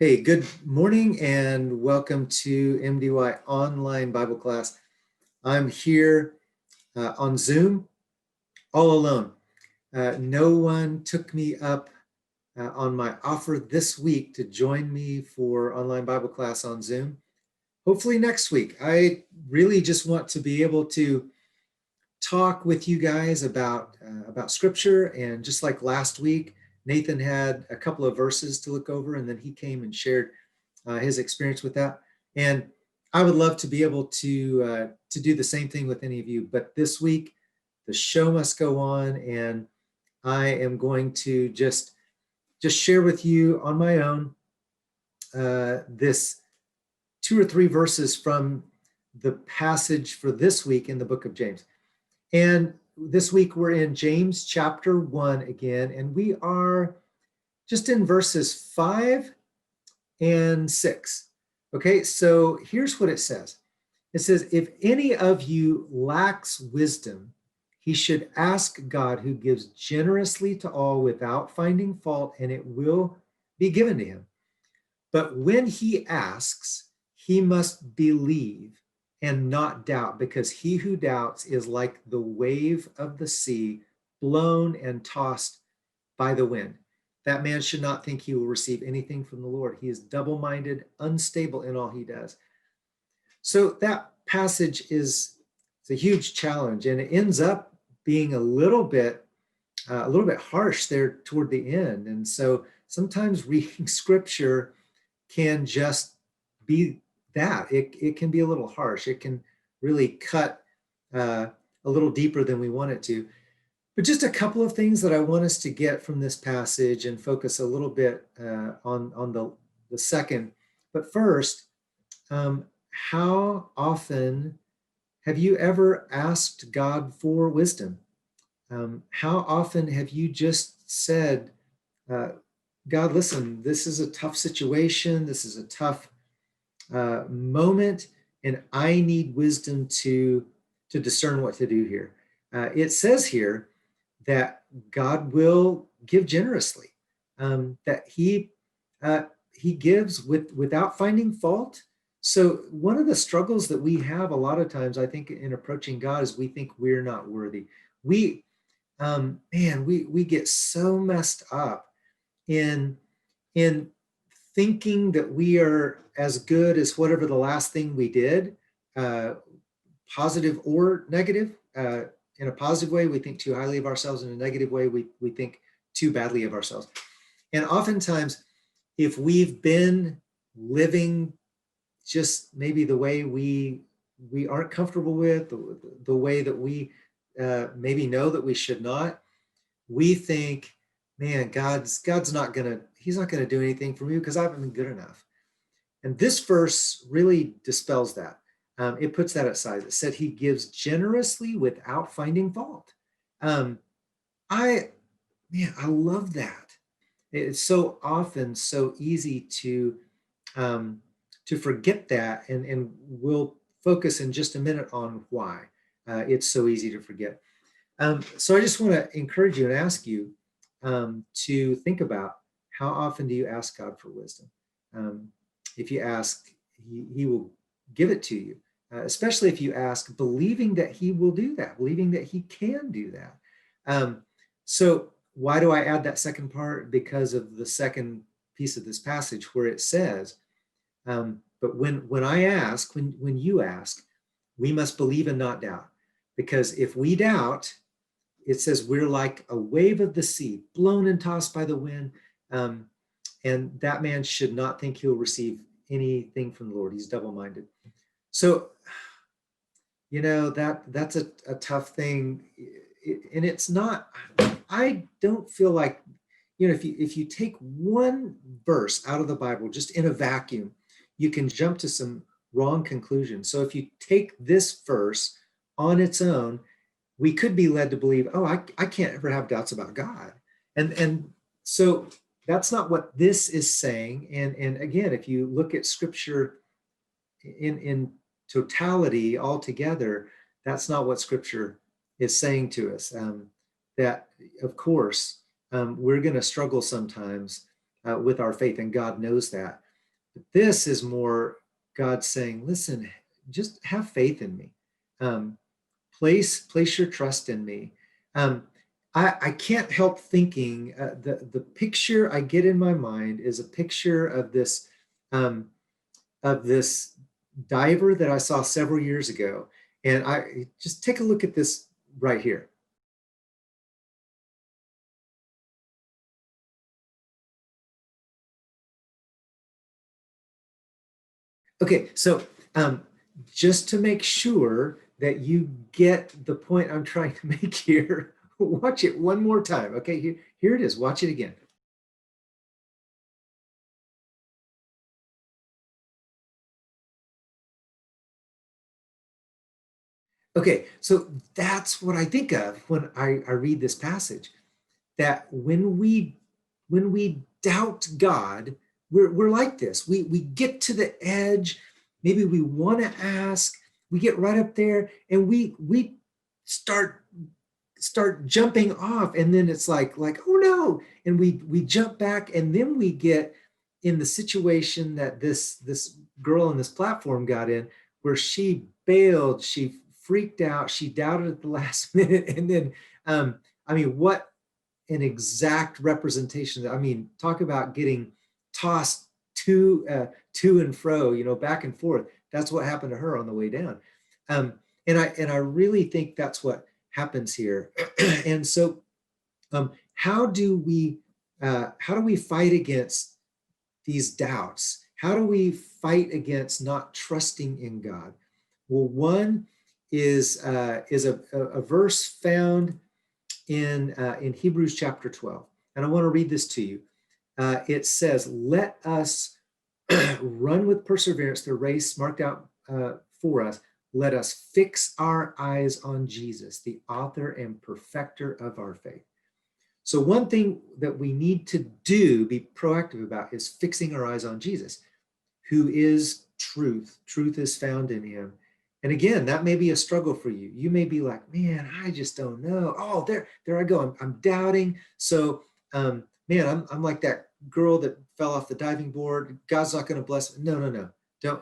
Hey, good morning and welcome to MDY online Bible class. I'm here on Zoom all alone. No one took me up on my offer this week to join me for online Bible class on Zoom. Hopefully next week. I really just want to be able to talk with you guys about scripture, and just like last week, Nathan had a couple of verses to look over and then he came and shared his experience with that. And I would love to be able to do the same thing with any of you. But this week, the show must go on, and I am going to just share with you on my own this two or three verses from the passage for this week in the book of James. And this week we're in James chapter 1 again, and we are just in verses 5 and 6. Okay, so here's what it says. It says, if any of you lacks wisdom, he should ask God, who gives generously to all without finding fault, and it will be given to him. But when he asks, he must believe and not doubt, because he who doubts is like the wave of the sea, blown and tossed by the wind. That man should not think he will receive anything from the Lord. He is double-minded, unstable in all he does. So that passage is a huge challenge, and it ends up being a little bit harsh there toward the end. And so sometimes reading scripture can just be that. It can be a little harsh. It can really cut a little deeper than we want it to. But just a couple of things that I want us to get from this passage and focus a little bit on the second. But first, how often have you ever asked God for wisdom? How often have you just said, God, listen, this is a tough situation. This is a tough moment, and I need wisdom to discern what to do here. It says here that God will give generously, that He gives without finding fault. So one of the struggles that we have a lot of times, I think, in approaching God is we think we're not worthy. We get so messed up in thinking that we are as good as whatever the last thing we did, positive or negative. In a positive way, we think too highly of ourselves. In a negative way, we think too badly of ourselves. And oftentimes, if we've been living just maybe the way we aren't comfortable with, the way that we maybe know that we should not, we think, man, God's not gonna, he's not gonna do anything for me because I haven't been good enough. And this verse really dispels that. It puts that aside. It said he gives generously without finding fault. I love that. It's so often so easy to forget that, and we'll focus in just a minute on why it's so easy to forget. So I just want to encourage you and ask you to think about, how often do you ask God for wisdom? If you ask, he will give it to you, especially if you ask believing that he will do that, believing that he can do that. So why do I add that second part? Because of the second piece of this passage where it says, but when I ask, when you ask, we must believe and not doubt. Because if we doubt, it says we're like a wave of the sea, blown and tossed by the wind. And that man should not think he'll receive anything from the Lord. He's double-minded. So, that's a tough thing. And it's not, I don't feel like, if you take one verse out of the Bible, just in a vacuum, you can jump to some wrong conclusions. So if you take this verse on its own, we could be led to believe, oh, I can't ever have doubts about God. And so that's not what this is saying. And again, if you look at scripture in totality altogether, that's not what scripture is saying to us. That, of course, we're going to struggle sometimes with our faith, and God knows that. This is more God saying, listen, just have faith in me. Um, place your trust in me. I can't help thinking the picture I get in my mind is a picture um, of this diver that I saw several years ago. And I just take a look at this right here. Okay, so just to make sure that you get the point I'm trying to make here, watch it one more time. Okay, here it is. Watch it again. Okay, so that's what I think of when I read this passage. That when we doubt God, we're like this. We get to the edge, maybe we want to ask, we get right up there, and we start jumping off, and then it's like oh no, and we jump back, and then we get in the situation that this girl on this platform got in, where she bailed, she freaked out, she doubted at the last minute, and then I mean, what an exact representation. I mean, talk about getting tossed to and fro, back and forth. That's what happened to her on the way down. And I really think that's what happens here. And so, how do we fight against these doubts? How do we fight against not trusting in God? Well, one is a verse found in Hebrews chapter 12. And I want to read this to you. It says, let us run with perseverance the race marked out for us. Let us fix our eyes on Jesus, the author and perfecter of our faith. So one thing that we need to do, be proactive about, is fixing our eyes on Jesus, who is truth. Truth is found in him. And again, that may be a struggle for you. You may be like, man, I just don't know. Oh, there I go. I'm doubting. So, man, I'm like that girl that fell off the diving board. God's not going to bless me. No. Don't.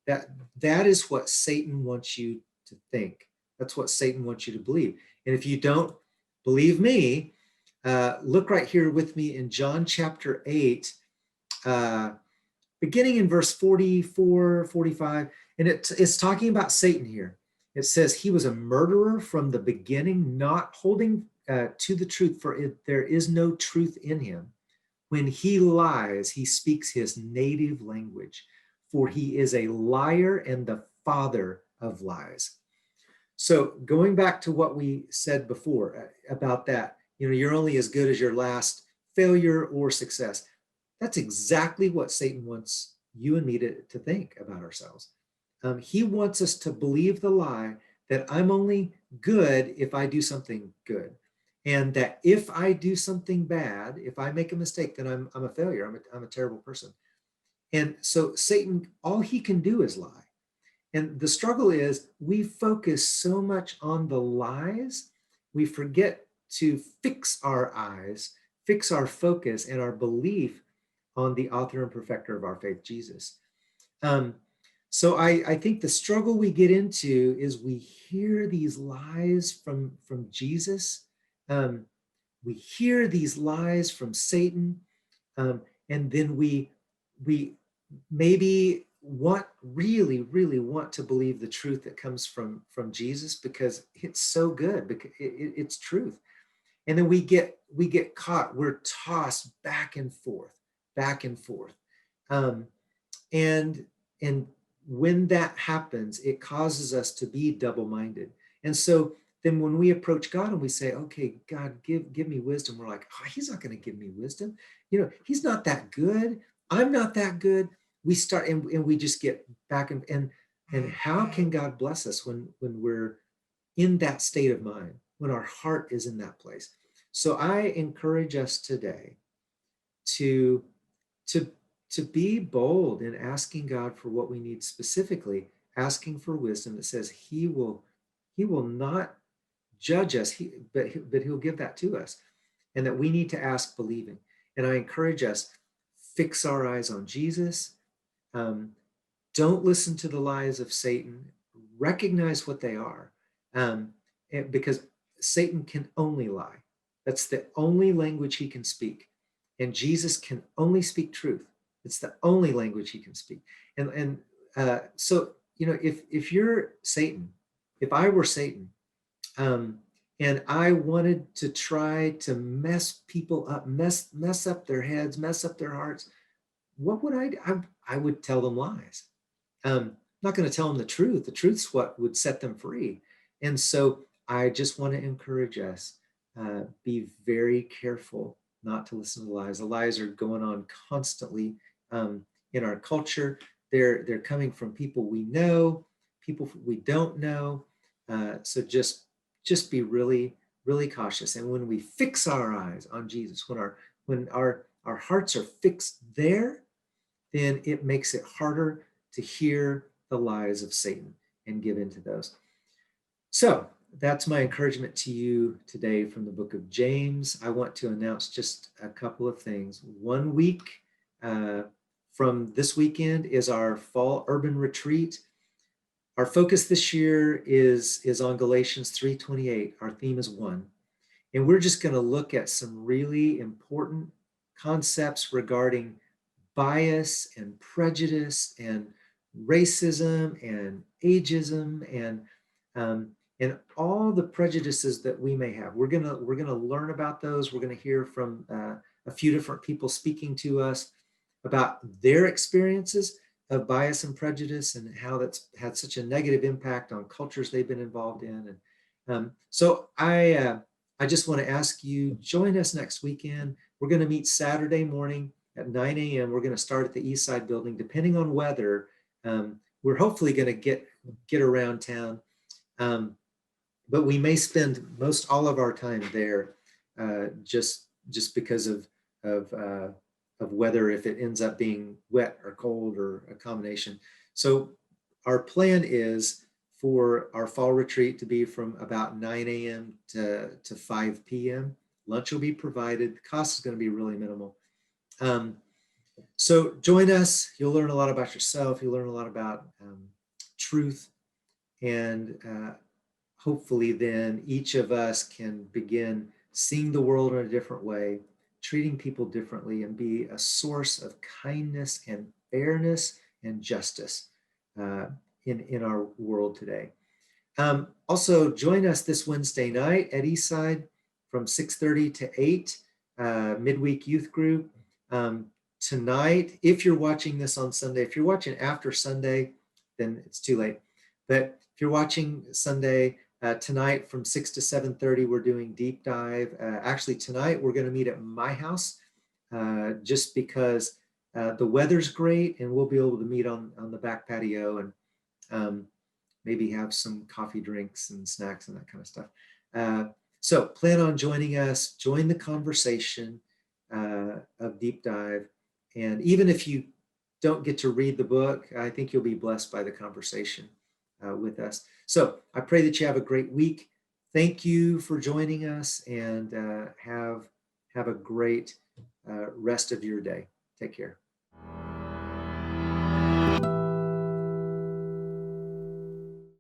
That is what Satan wants you to think. That's what Satan wants you to believe. And if you don't believe me, look right here with me in John chapter 8, beginning in verse 44, 45, and it's talking about Satan here. It says he was a murderer from the beginning, not holding to the truth, for there is no truth in him. When he lies, he speaks his native language, for he is a liar and the father of lies. So going back to what we said before about that, you're only as good as your last failure or success. That's exactly what Satan wants you and me to think about ourselves. He wants us to believe the lie that I'm only good if I do something good. And that if I do something bad, if I make a mistake, then I'm a failure. I'm a terrible person. And so Satan, all he can do is lie. And the struggle is we focus so much on the lies, we forget to fix our eyes, fix our focus and our belief on the author and perfecter of our faith, Jesus. So I think the struggle we get into is we hear these lies from Jesus. We hear these lies from Satan, and then we maybe really want to believe the truth that comes from Jesus because it's so good, because it's truth. And then we get caught, we're tossed back and forth, back and forth. Um, and when that happens, it causes us to be double-minded. And so then when we approach God and we say, okay, God, give me wisdom, we're like, oh, he's not going to give me wisdom. He's not that good. I'm not that good. We start and we just get back and how can God bless us when we're in that state of mind, when our heart is in that place? So I encourage us today to to to be bold in asking God for what we need, specifically asking for wisdom that says he will not judge us, but he'll give that to us, and that we need to ask believing. And I encourage us, fix our eyes on Jesus, Don't listen to the lies of Satan. Recognize what they are, because Satan can only lie. That's the only language he can speak. And Jesus can only speak truth. It's the only language he can speak. So, if you're Satan, if I were Satan, and I wanted to try to mess people up, mess up their heads, mess up their hearts, what would I do? I would tell them lies. I'm not going to tell them the truth. The truth's what would set them free. And so I just want to encourage us, be very careful not to listen to lies. The lies are going on constantly in our culture. They're coming from people we know, people we don't know. So just be really, really cautious. And when we fix our eyes on Jesus, when our hearts are fixed there, then it makes it harder to hear the lies of Satan and give in to those. So that's my encouragement to you today from the book of James. I want to announce just a couple of things. 1 week from this weekend is our fall urban retreat. Our focus this year is on Galatians 3:28. Our theme is one. And we're just going to look at some really important concepts regarding bias and prejudice and racism and ageism and all the prejudices that we may have. We're gonna learn about those. We're gonna hear from a few different people speaking to us about their experiences of bias and prejudice and how that's had such a negative impact on cultures they've been involved in. And so I just want to ask you, join us next weekend. We're going to meet Saturday morning at 9 a.m. We're going to start at the East Side building. Depending on weather, we're hopefully going to get around town. But we may spend most all of our time there, just because of weather, if it ends up being wet or cold or a combination. So our plan is for our fall retreat to be from about 9 a.m. to 5 p.m. Lunch will be provided. The cost is going to be really minimal. So join us. You'll learn a lot about yourself. You'll learn a lot about truth. And hopefully then each of us can begin seeing the world in a different way, treating people differently, and be a source of kindness and fairness and justice in our world today. Also, join us this Wednesday night at Eastside from 6:30 to 8, midweek youth group. Tonight, if you're watching this on Sunday, if you're watching after Sunday, then it's too late. But if you're watching Sunday, tonight from 6 to 7:30, we're doing deep dive. Actually, tonight we're going to meet at my house just because the weather's great and we'll be able to meet on the back patio and maybe have some coffee drinks and snacks and that kind of stuff. So plan on joining us, join the conversation of deep dive. And even if you don't get to read the book, I think you'll be blessed by the conversation with us. So I pray that you have a great week. Thank you for joining us, and have a great rest of your day. Take care.